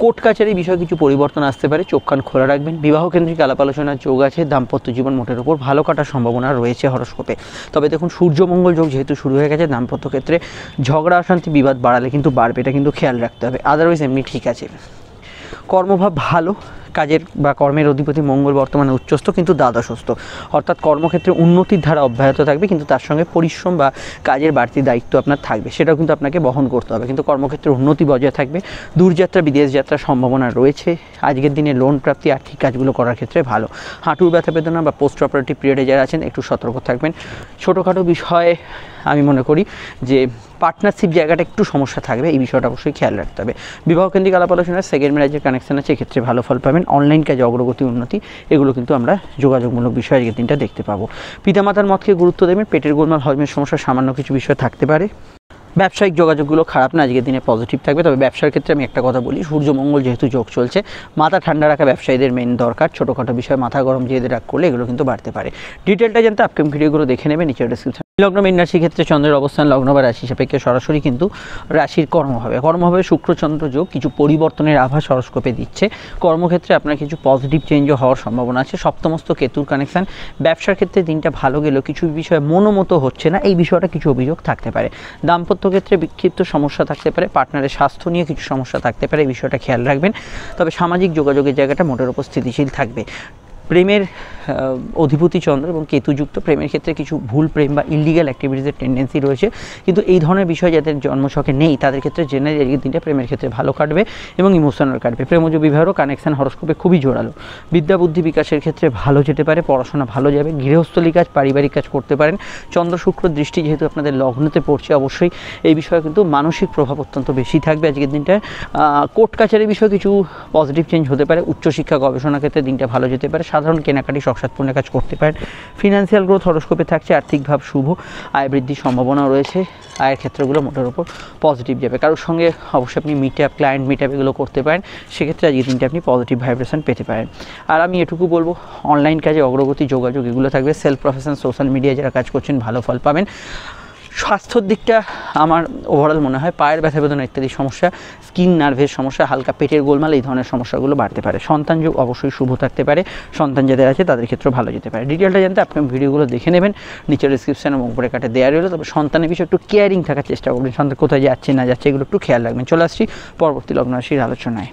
কোর্ট কাছারি বিষয়ে কিছু পরিবর্তন আসতে পারে, চোখ কান খোলা রাখবেন। বিবাহ কেন্দ্রিক আলাপ আলোচনার যোগ আছে। দাম্পত্য জীবন মোটের ওপর ভালো কাটার সম্ভাবনা রয়েছে হরস্কোপে। তবে দেখুন, সূর্যমঙ্গল যোগ যেহেতু শুরু হয়ে গেছে, দাম্পত্য ক্ষেত্রে ঝগড়া অশান্তি বিবাদ বাড়ালে কিন্তু বাড়বে, এটা কিন্তু খেয়াল রাখতে হবে। আদারওয়াইজ এমনি ঠিক আছে। কর্মভাব ভালো, কাজের বা কর্মের অধিপতি মঙ্গল বর্তমানে উচ্চস্থ কিন্তু দ্বাদশস্থ, অর্থাৎ কর্মক্ষেত্রে উন্নতির ধারা অব্যাহত থাকবে, কিন্তু তার সঙ্গে পরিশ্রম বা কাজের বাড়তি দায়িত্ব আপনার থাকবে, সেটাও কিন্তু আপনাকে বহন করতে হবে। কিন্তু কর্মক্ষেত্রে উন্নতি বজায় থাকবে। দূরযাত্রা, বিদেশ যাত্রার সম্ভাবনা রয়েছে। আজকের দিনে লোন প্রাপ্তি, আর্থিক কাজগুলো করার ক্ষেত্রে ভালো। হাঁটুর ব্যথা বেদনা বা পোস্ট অপারেটিভ পিরিয়ডে যারা আছেন একটু সতর্ক থাকবেন। ছোটোখাটো বিষয়ে আমি মনে করি যে পার্টনারশিপ জায়গাটা একটু সমস্যা থাকবে, এই বিষয়টা অবশ্যই খেয়াল রাখতে হবে। বিবাহ কেন্দ্রিক আলাপ আলোচনায় সেকেন্ড ম্যারেজের কানেকশন আছে, এক্ষেত্রে ভালো ফল পাবেন। অনলাইন কাজে অগ্রগতি, উন্নতি এগুলো কিন্তু আমরা যোগাযোগমূলক বিষয় আজকের দিনটা দেখতে পাবো। পিতামাতার মতকে গুরুত্ব দেবেন। পেটের গোলমাল, হজমের সমস্যা সামান্য কিছু বিষয় থাকতে পারে। ব্যবসায়িক যোগাযোগগুলো খারাপ না, আজকের দিনে পজিটিভ থাকবে। তবে ব্যবসার ক্ষেত্রে আমি একটা কথা বলি, সূর্যমঙ্গল যেহেতু যোগ চলছে, মাথা ঠান্ডা রাখা ব্যবসায়ীদের মেন দরকার। ছোটোখাটো বিষয়ে মাথা গরম যেহেতু রাগ করলে এগুলো কিন্তু বাড়তে পারে। ডিটেলটা জানতে আপকামিং ভিডিওগুলো দেখে নেবেন নিচে ডিসক্রিপশন। লগ্ন মীন রাশির ক্ষেত্রে চন্দ্রের অবস্থান লগ্ন বা রাশি সাপেক্ষে সরাসরি কিন্তু রাশির কর্মভাবে শুক্রচন্দ্র যোগ কিছু পরিবর্তনের আভাস হরস্কোপে দিচ্ছে। কর্মক্ষেত্রে আপনার কিছু পজিটিভ চেঞ্জও হওয়ার সম্ভাবনা আছে। সপ্তমস্থ কেতুর কানেকশান, ব্যবসার ক্ষেত্রে দিনটা ভালো গেলেও কিছু বিষয়ে মনোমতো হচ্ছে না, এই বিষয়টা কিছু অভিযোগ থাকতে পারে। দাম্পত্য ক্ষেত্রে বিক্ষিপ্ত সমস্যা থাকতে পারে, পার্টনারের স্বাস্থ্য নিয়ে কিছু সমস্যা থাকতে পারে, এই বিষয়টা খেয়াল রাখবেন। তবে সামাজিক যোগাযোগের জায়গাটা মোটের উপর স্থিতিশীল থাকবে। প্রেমের অধিপতি চন্দ্র এবং কেতুযুক্ত, প্রেমের ক্ষেত্রে কিছু ভুল প্রেম বা ইলিগাল অ্যাক্টিভিটিসের টেন্ডেন্সি রয়েছে, কিন্তু এই ধরনের বিষয় যাদের জন্মছকে নেই তাদের ক্ষেত্রে জেনারেলি এই দিনটা প্রেমের ক্ষেত্রে ভালো কাটবে এবং ইমোশনাল কাটবে। প্রেমজ বিবাহেরও কানেকশান হরস্কোপে খুবই জোরালো। বিদ্যা বুদ্ধি বিকাশের ক্ষেত্রে ভালো যেতে পারে, পড়াশোনা ভালো যাবে। গৃহস্থলী কাজ, পারিবারিক কাজ করতে পারেন। চন্দ্র শুক্র দৃষ্টি যেহেতু আপনাদের লগ্নতে পড়ছে, অবশ্যই এই বিষয়ে কিন্তু মানসিক প্রভাব অত্যন্ত বেশি থাকবে আজকের দিনটায়। কোর্ট কাছারির বিষয়ে কিছু পজিটিভ চেঞ্জ হতে পারে। উচ্চশিক্ষা গবেষণা ক্ষেত্রে দিনটা ভালো যেতে পারে। সাধারণ কেনাকাটি শখসাৎপূর্ণ কাজ করতে পারেন। ফিনান্সিয়াল গ্রোথ হরস্কোপে থাকছে, আর্থিক ভাব শুভ, আয় বৃদ্ধির সম্ভাবনা রয়েছে। আয়ের ক্ষেত্রগুলো মোটের উপর পজিটিভ যাবে। কারোর সঙ্গে অবশ্যই আপনি meet up, client meet up এগুলো করতে পারেন, সেক্ষেত্রে আজকের দিনটা আপনি পজিটিভ ভাইব্রেশন পেতে পারেন। আর আমি এটুকু বলবো, অনলাইন কাজে অগ্রগতি, যোগাযোগ এগুলো থাকবে। সেলফ প্রফেশন, সোশ্যাল মিডিয়ায় যারা কাজ করছেন ভালো ফল পাবেন। স্বাস্থ্যর দিকটা আমার ওভারঅল মনে হয় পায়ের ব্যথা বেদনা ইত্যাদি সমস্যা, স্কিন নার্ভের সমস্যা, হালকা পেটের গোলমাল এই ধরনের সমস্যাগুলো বাড়তে পারে। সন্তান যোগ অবশ্যই শুভ থাকতে পারে, সন্তান যাদের আছে তাদের ক্ষেত্রেও ভালো যেতে পারে। ডিটেলটা জানতে আপনি ভিডিওগুলো দেখে নেবেন, নিচের ডিসক্রিপশন এবং উপরে কাটে দেওয়া রইল। তবে সন্তানের বিষয়ে একটু কেয়ারিং থাকার চেষ্টা করবেন, সন্তান কোথায় যাচ্ছে না যাচ্ছে এগুলো একটু খেয়াল রাখবেন। চলে আসছি পরবর্তী লগ্ন রাশির আলোচনায়।